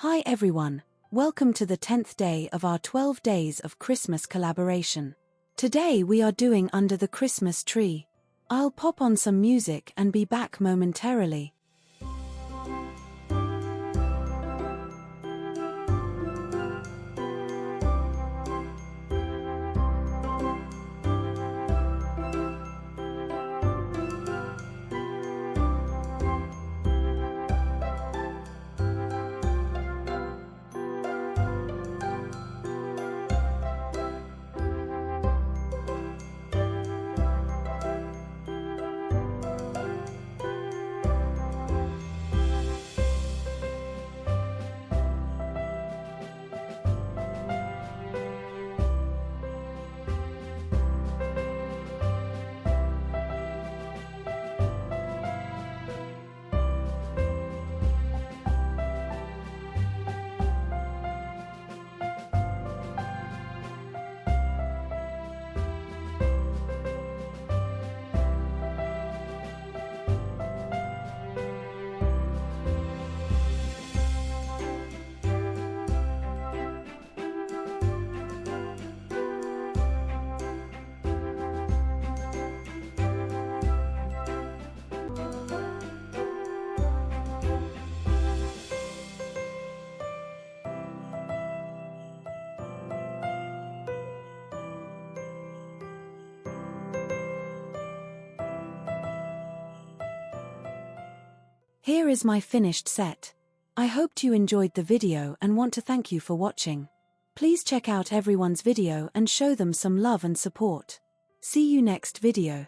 Hi everyone, welcome to the 10th day of our 12 days of Christmas collaboration. Today we are doing Under the Christmas Tree. I'll pop on some music and be back momentarily. Here is my finished set. I hoped you enjoyed the video and want to thank you for watching. Please check out everyone's video and show them some love and support. See you next video.